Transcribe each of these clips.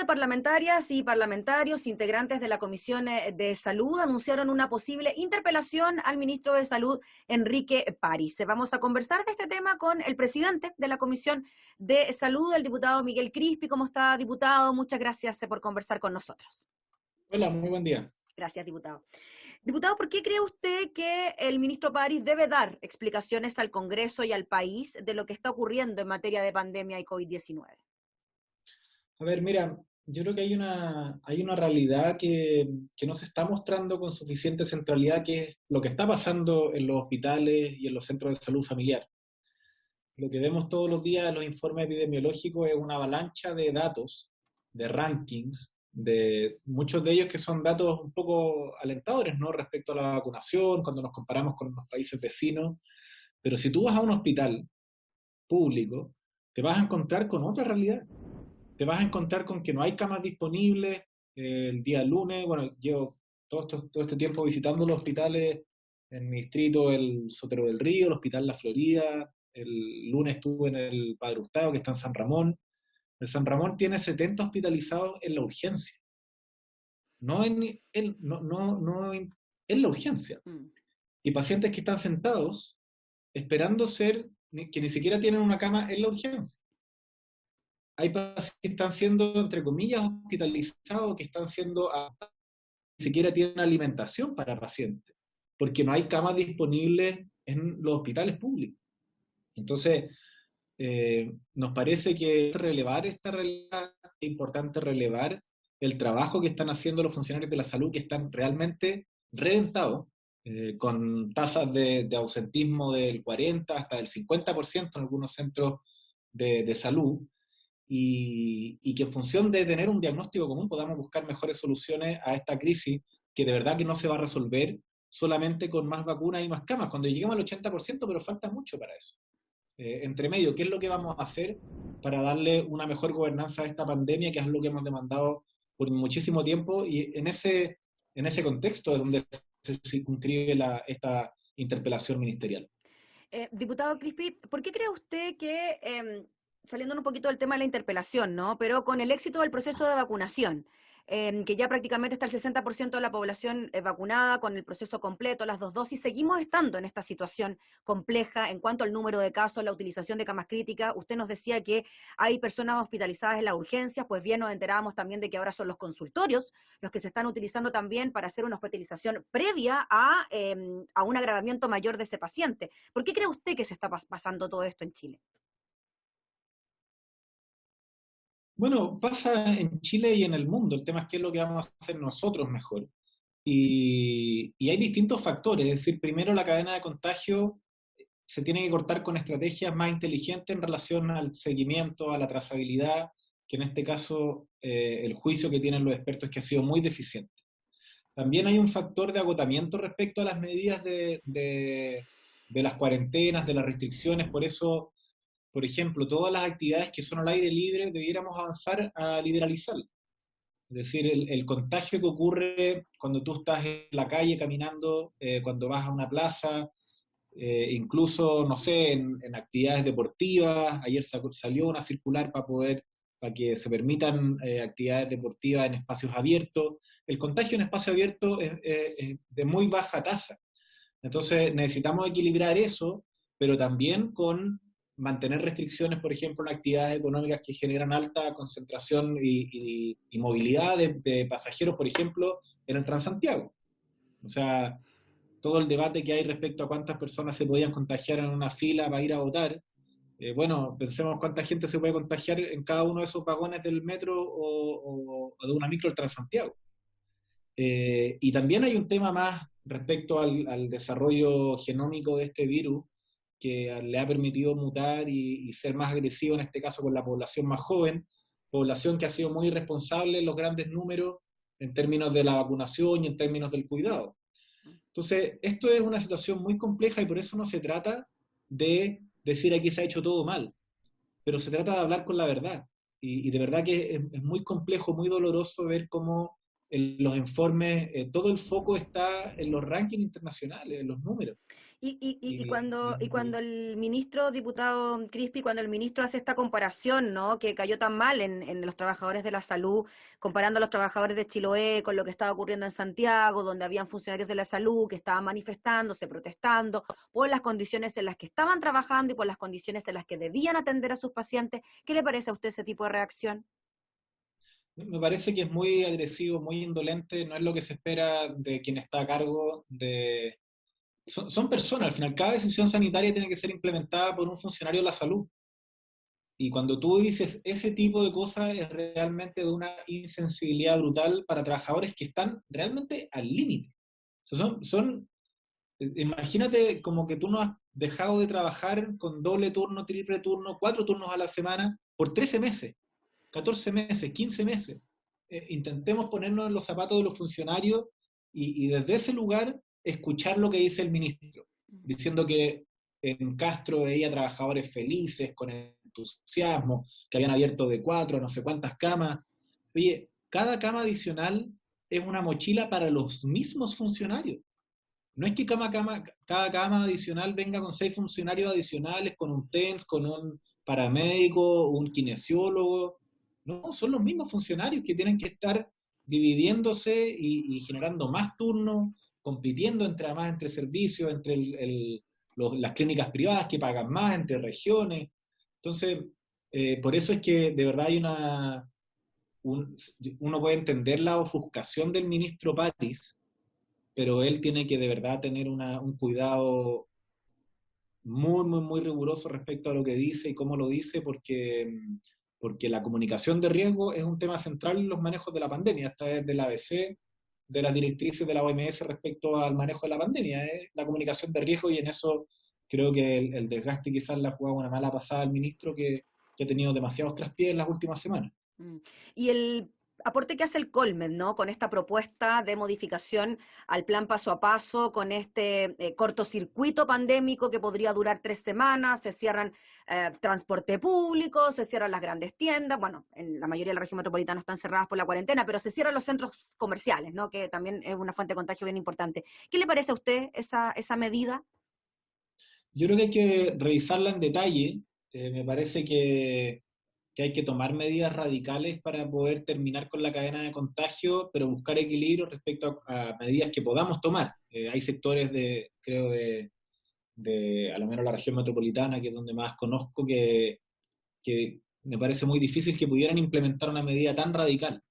de parlamentarias y parlamentarios integrantes de la Comisión de Salud anunciaron una posible interpelación al ministro de Salud, Enrique París. Vamos a conversar de este tema con el presidente de la Comisión de Salud, el diputado Miguel Crispi. ¿Cómo está, diputado? Muchas gracias por conversar con nosotros. Hola, muy buen día. Gracias, diputado. Diputado, ¿por qué cree usted que el ministro París debe dar explicaciones al Congreso y al país de lo que está ocurriendo en materia de pandemia y COVID-19? A ver, mira, yo creo que hay una realidad que no se está mostrando con suficiente centralidad, que es lo que está pasando en los hospitales y en los centros de salud familiar. Lo que vemos todos los días en los informes epidemiológicos es una avalancha de datos, de rankings, de muchos de ellos que son datos un poco alentadores, ¿no? Respecto a la vacunación, cuando nos comparamos con los países vecinos. Pero si tú vas a un hospital público, te vas a encontrar con otra realidad. Te vas a encontrar con que no hay camas disponibles el día lunes. Bueno, llevo todo este tiempo visitando los hospitales en mi distrito, el Sotero del Río, el Hospital La Florida. El lunes estuve en el Padre Hurtado, que está en San Ramón. El San Ramón tiene 70 hospitalizados en la urgencia. No en la urgencia. Y pacientes que están sentados esperando que ni siquiera tienen una cama en la urgencia. Hay pacientes que están siendo, entre comillas, hospitalizados, que están siendo, ni siquiera tienen alimentación para pacientes, porque no hay camas disponibles en los hospitales públicos. Entonces, nos parece que relevar esta realidad, es importante relevar el trabajo que están haciendo los funcionarios de la salud, que están realmente reventados, con tasas de ausentismo del 40 hasta del 50% en algunos centros de salud, y que en función de tener un diagnóstico común podamos buscar mejores soluciones a esta crisis, que de verdad que no se va a resolver solamente con más vacunas y más camas, cuando lleguemos al 80%, pero falta mucho para eso. Entre medio, ¿qué es lo que vamos a hacer para darle una mejor gobernanza a esta pandemia, que es lo que hemos demandado por muchísimo tiempo? Y en ese contexto es donde se circunscribe esta interpelación ministerial. Diputado Crispi, ¿por qué cree usted que, saliendo un poquito del tema de la interpelación, ¿no? Pero con el éxito del proceso de vacunación, que ya prácticamente está el 60% de la población vacunada con el proceso completo, las 2 dosis, seguimos estando en esta situación compleja en cuanto al número de casos, la utilización de camas críticas? Usted nos decía que hay personas hospitalizadas en las urgencias, pues bien nos enterábamos también de que ahora son los consultorios los que se están utilizando también para hacer una hospitalización previa a un agravamiento mayor de ese paciente. ¿Por qué cree usted que se está pasando todo esto en Chile? Bueno, pasa en Chile y en el mundo. El tema es qué es lo que vamos a hacer nosotros mejor. Y hay distintos factores. Es decir, primero la cadena de contagio se tiene que cortar con estrategias más inteligentes en relación al seguimiento, a la trazabilidad, que en este caso el juicio que tienen los expertos es que ha sido muy deficiente. También hay un factor de agotamiento respecto a las medidas de las cuarentenas, de las restricciones. Por eso, por ejemplo, todas las actividades que son al aire libre debiéramos avanzar a liberalizarlas. Es decir, el contagio que ocurre cuando tú estás en la calle caminando, cuando vas a una plaza, incluso, no sé, en actividades deportivas. Ayer salió una circular para que se permitan actividades deportivas en espacios abiertos. El contagio en espacio abierto es de muy baja tasa. Entonces necesitamos equilibrar eso, pero también con mantener restricciones, por ejemplo, en actividades económicas que generan alta concentración y movilidad de pasajeros, por ejemplo, en el Transantiago. O sea, todo el debate que hay respecto a cuántas personas se podían contagiar en una fila para ir a votar. Bueno, pensemos cuánta gente se puede contagiar en cada uno de esos vagones del metro o de una micro del Transantiago. Y también hay un tema más respecto al desarrollo genómico de este virus, que le ha permitido mutar y ser más agresivo, en este caso con la población más joven, población que ha sido muy irresponsable en los grandes números en términos de la vacunación y en términos del cuidado. Entonces, esto es una situación muy compleja y por eso no se trata de decir aquí se ha hecho todo mal, pero se trata de hablar con la verdad. Y de verdad que es muy complejo, muy doloroso ver cómo en los informes, todo el foco está en los rankings internacionales, en los números. Y cuando el ministro, diputado Crispi, cuando el ministro hace esta comparación, ¿no? Que cayó tan mal en los trabajadores de la salud, comparando a los trabajadores de Chiloé con lo que estaba ocurriendo en Santiago, donde habían funcionarios de la salud que estaban manifestándose, protestando por las condiciones en las que estaban trabajando y por las condiciones en las que debían atender a sus pacientes. ¿Qué le parece a usted ese tipo de reacción? Me parece que es muy agresivo, muy indolente, no es lo que se espera de quien está a cargo de... Son personas, al final cada decisión sanitaria tiene que ser implementada por un funcionario de la salud. Y cuando tú dices ese tipo de cosas es realmente de una insensibilidad brutal para trabajadores que están realmente al límite. O sea, imagínate como que tú no has dejado de trabajar con doble turno, triple turno, 4 turnos a la semana por 13 meses, 14 meses, 15 meses. Intentemos ponernos en los zapatos de los funcionarios y desde ese lugar escuchar lo que dice el ministro, diciendo que en Castro veía trabajadores felices, con entusiasmo, que habían abierto de 4 a no sé cuántas camas. Oye, cada cama adicional es una mochila para los mismos funcionarios. No es que cada cama adicional venga con 6 funcionarios adicionales, con un TENS, con un paramédico, un kinesiólogo. No, son los mismos funcionarios que tienen que estar dividiéndose y generando más turnos, compitiendo además entre servicios, entre las clínicas privadas que pagan más, entre regiones. Entonces, por eso es que de verdad hay uno puede entender la ofuscación del ministro París, pero él tiene que de verdad tener un cuidado muy, muy, muy riguroso respecto a lo que dice y cómo lo dice, porque la comunicación de riesgo es un tema central en los manejos de la pandemia. Esta es del ABC, de las directrices de la OMS respecto al manejo de la pandemia, es la comunicación de riesgo, y en eso creo que el desgaste quizás le ha jugado una mala pasada al ministro que ha tenido demasiados traspiés en las últimas semanas. Mm. Y el aporte que hace el Colmen, ¿no? Con esta propuesta de modificación al plan paso a paso, con este cortocircuito pandémico que podría durar 3 semanas, se cierran transporte público, se cierran las grandes tiendas, bueno, en la mayoría de la región metropolitana están cerradas por la cuarentena, pero se cierran los centros comerciales, ¿no? Que también es una fuente de contagio bien importante. ¿Qué le parece a usted esa medida? Yo creo que hay que revisarla en detalle. Me parece que hay que tomar medidas radicales para poder terminar con la cadena de contagio, pero buscar equilibrio respecto a medidas que podamos tomar. Hay sectores creo, a lo menos la región metropolitana, que es donde más conozco, que me parece muy difícil que pudieran implementar una medida tan radical,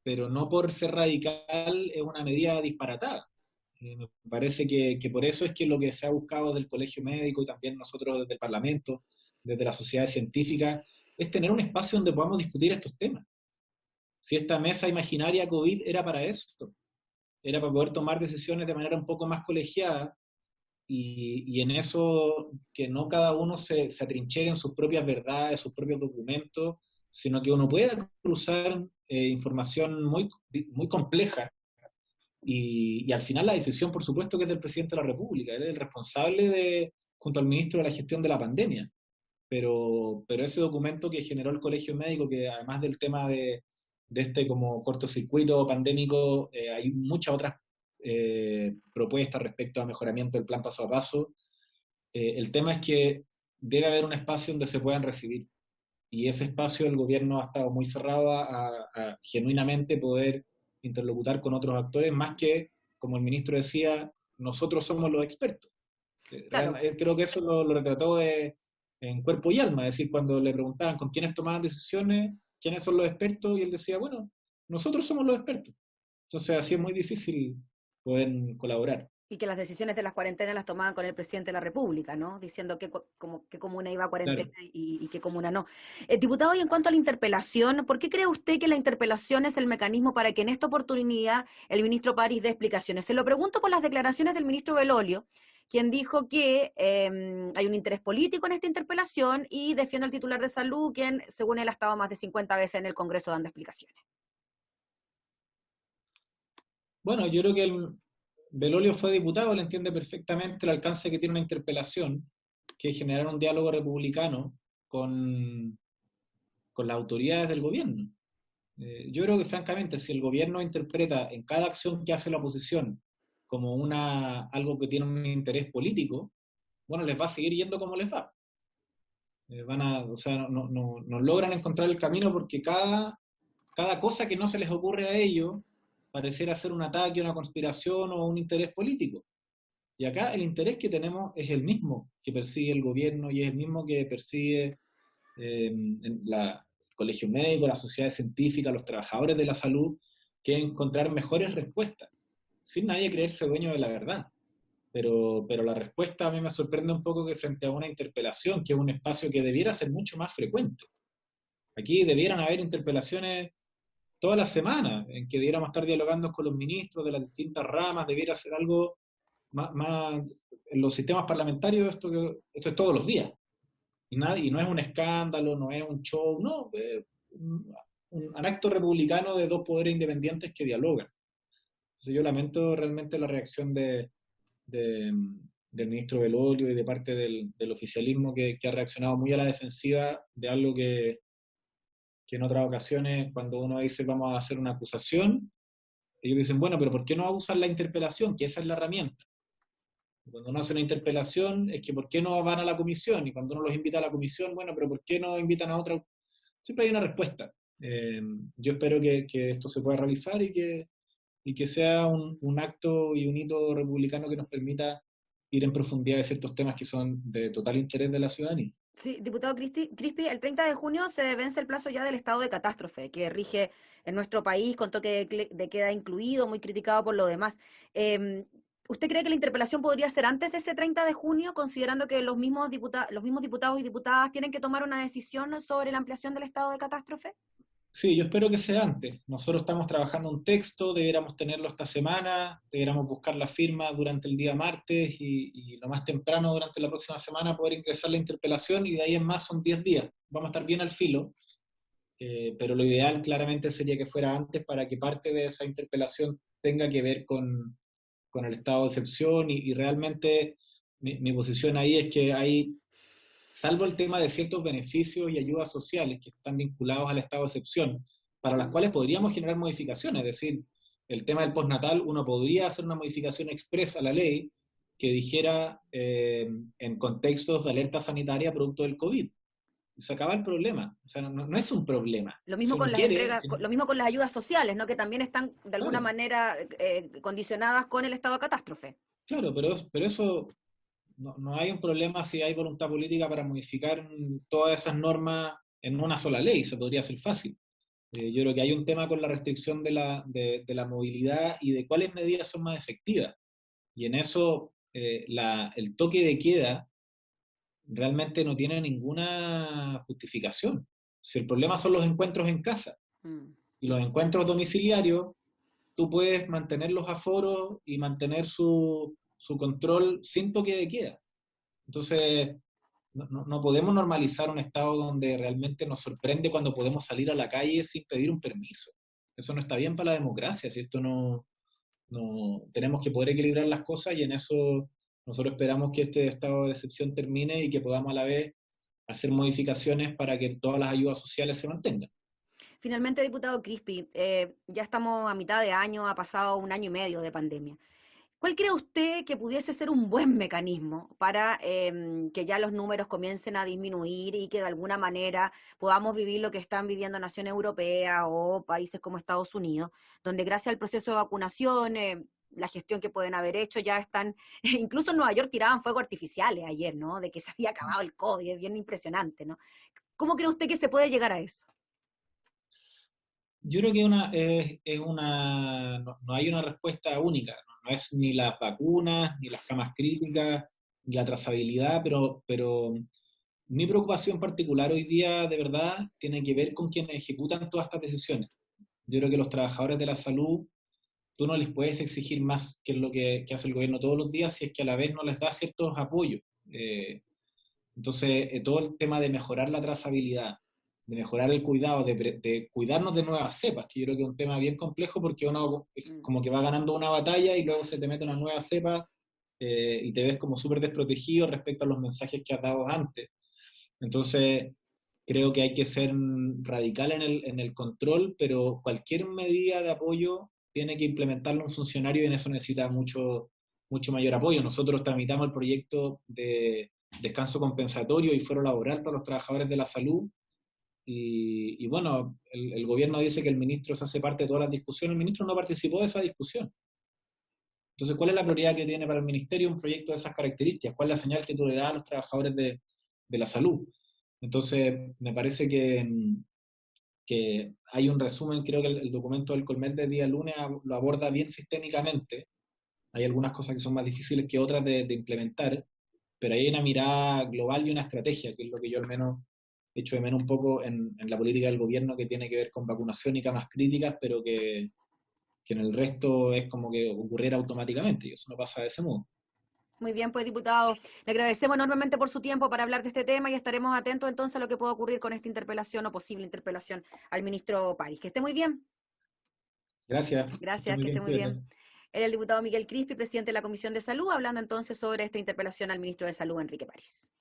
pero no por ser radical es una medida disparatada. Me parece que por eso es que lo que se ha buscado del Colegio Médico y también nosotros desde el Parlamento, desde la sociedad científica, es tener un espacio donde podamos discutir estos temas. Si esta mesa imaginaria COVID era para eso, era para poder tomar decisiones de manera un poco más colegiada y en eso que no cada uno se atrinchera en sus propias verdades, sus propios documentos, sino que uno pueda cruzar información muy, muy compleja y al final la decisión, por supuesto, que es del presidente de la República, él es el responsable junto al ministro de la gestión de la pandemia. Pero ese documento que generó el Colegio Médico, que además del tema de este como cortocircuito pandémico, hay muchas otras propuestas respecto a mejoramiento del plan paso a paso. El tema es que debe haber un espacio donde se puedan recibir. Y ese espacio el gobierno ha estado muy cerrado a genuinamente poder interlocutar con otros actores, más que, como el ministro decía, nosotros somos los expertos. Claro. Creo que eso lo retrató en cuerpo y alma, es decir, cuando le preguntaban con quiénes tomaban decisiones, quiénes son los expertos, y él decía, bueno, nosotros somos los expertos. Entonces así es muy difícil poder colaborar. Y que las decisiones de las cuarentenas las tomaban con el presidente de la República, ¿no? Diciendo qué comuna iba a cuarentena Claro. y qué comuna no. Diputado, y en cuanto a la interpelación, ¿por qué cree usted que la interpelación es el mecanismo para que en esta oportunidad el ministro París dé explicaciones? Se lo pregunto por las declaraciones del ministro Belolio, quien dijo que hay un interés político en esta interpelación y defiende al titular de salud, quien, según él, ha estado más de 50 veces en el Congreso dando explicaciones. Bueno, yo creo que Belolio fue diputado, le entiende perfectamente el alcance que tiene una interpelación, que es generar un diálogo republicano con las autoridades del gobierno. Yo creo que francamente, si el gobierno interpreta en cada acción que hace la oposición como algo que tiene un interés político, bueno, les va a seguir yendo como les va. O sea, no logran encontrar el camino porque cada cosa que no se les ocurre a ellos pareciera ser un ataque, una conspiración o un interés político. Y acá el interés que tenemos es el mismo que persigue el gobierno y es el mismo que persigue el colegio médico, las sociedades científicas, los trabajadores de la salud, que es encontrar mejores respuestas, sin nadie creerse dueño de la verdad. Pero la respuesta a mí me sorprende un poco que frente a una interpelación, que es un espacio que debiera ser mucho más frecuente. Aquí debieran haber interpelaciones todas las semanas, en que debiéramos estar dialogando con los ministros de las distintas ramas, debiera ser algo más en los sistemas parlamentarios, esto es todos los días. Y no es un escándalo, no es un show, no, un acto republicano de dos poderes independientes que dialogan. Entonces yo lamento realmente la reacción de, del ministro Belolio y de parte del oficialismo que ha reaccionado muy a la defensiva de algo que en otras ocasiones, cuando uno dice vamos a hacer una acusación, ellos dicen, bueno, pero ¿por qué no usan la interpelación? Que esa es la herramienta. Cuando uno hace una interpelación, es que ¿por qué no van a la comisión? Y cuando uno los invita a la comisión, bueno, pero ¿por qué no invitan a otra? Siempre hay una respuesta. Yo espero que esto se pueda realizar y que sea un acto y un hito republicano que nos permita ir en profundidad de ciertos temas que son de total interés de la ciudadanía. Sí, diputado Crispi, el 30 de junio se vence el plazo ya del estado de catástrofe que rige en nuestro país con toque de queda incluido, muy criticado por lo demás. Eh, ¿Usted cree que la interpelación podría ser antes de ese 30 de junio, considerando que los mismos diputados y diputadas tienen que tomar una decisión sobre la ampliación del estado de catástrofe? Sí, yo espero que sea antes. Nosotros estamos trabajando un texto, deberíamos tenerlo esta semana, deberíamos buscar la firma durante el día martes y lo más temprano durante la próxima semana poder ingresar la interpelación y de ahí en más son 10 días. Vamos a estar bien al filo, pero lo ideal claramente sería que fuera antes para que parte de esa interpelación tenga que ver con el estado de excepción y realmente mi posición ahí es que hay, salvo el tema de ciertos beneficios y ayudas sociales que están vinculados al estado de excepción, para las cuales podríamos generar modificaciones, es decir, el tema del postnatal, uno podría hacer una modificación expresa a la ley que dijera en contextos de alerta sanitaria producto del COVID. Se acaba el problema. O sea, no es un problema. Lo Si mismo con uno las quiere, entregas, lo mismo con las ayudas sociales, ¿no? Que también están de alguna claro, manera condicionadas con el estado de catástrofe. claro, pero eso no hay un problema si hay voluntad política para modificar todas esas normas en una sola ley, se podría hacer fácil. Yo creo que hay un tema con la restricción de la movilidad y de cuáles medidas son más efectivas. Y en eso el toque de queda realmente no tiene ninguna justificación. Si el problema son los encuentros en casa Mm. y los encuentros domiciliarios, tú puedes mantener los aforos y mantener su control sin toque de queda. Entonces, no podemos normalizar un estado donde realmente nos sorprende cuando podemos salir a la calle sin pedir un permiso. Eso no está bien para la democracia, si esto tenemos que poder equilibrar las cosas y en eso nosotros esperamos que este estado de excepción termine y que podamos a la vez hacer modificaciones para que todas las ayudas sociales se mantengan. Finalmente, diputado Crispi, ya estamos a mitad de año, ha pasado un año y medio de pandemia. ¿Cuál cree usted que pudiese ser un buen mecanismo para que ya los números comiencen a disminuir y que de alguna manera podamos vivir lo que están viviendo naciones europeas o países como Estados Unidos, donde gracias al proceso de vacunación, la gestión que pueden haber hecho, ya están, incluso en Nueva York tiraban fuegos artificiales ayer, ¿no? De que se había acabado el COVID, es bien impresionante, ¿no? ¿Cómo cree usted que se puede llegar a eso? Yo creo que no hay una respuesta única, no es ni las vacunas, ni las camas críticas, ni la trazabilidad, pero mi preocupación particular hoy día de verdad tiene que ver con quienes ejecutan todas estas decisiones. Yo creo que los trabajadores de la salud, tú no les puedes exigir más que lo que hace el gobierno todos los días si es que a la vez no les da ciertos apoyos. Entonces, todo el tema de mejorar la trazabilidad, de mejorar el cuidado, de cuidarnos de nuevas cepas, que yo creo que es un tema bien complejo porque uno como que va ganando una batalla y luego se te mete una nueva cepa y te ves como súper desprotegido respecto a los mensajes que has dado antes. Entonces, Creo que hay que ser radical en el control, pero cualquier medida de apoyo tiene que implementarlo un funcionario y en eso necesita mucho mayor apoyo. Nosotros tramitamos el proyecto de descanso compensatorio y fuero laboral para los trabajadores de la salud y bueno, el gobierno dice que el ministro se hace parte de todas las discusiones, el ministro no participó de esa discusión. Entonces, ¿cuál es la prioridad que tiene para el ministerio un proyecto de esas características? ¿Cuál es la señal que tú le das a los trabajadores de la salud? Entonces, me parece que hay un resumen, creo que el documento del Colmet de día lunes lo aborda bien sistémicamente. Hay algunas cosas que son más difíciles que otras de implementar, pero hay una mirada global y una estrategia, que es lo que yo al menos echo de menos un poco en la política del gobierno que tiene que ver con vacunación y camas críticas, pero que en el resto es como que ocurriera automáticamente y eso no pasa de ese modo. Muy bien, pues diputado, le agradecemos enormemente por su tiempo para hablar de este tema y estaremos atentos entonces a lo que pueda ocurrir con esta interpelación o posible interpelación al ministro París. Que esté muy bien. Gracias, que esté Gracias, muy que esté bien, muy bien. cuídate. Era el diputado Miguel Crispi, presidente de la Comisión de Salud, hablando entonces sobre esta interpelación al ministro de Salud, Enrique París.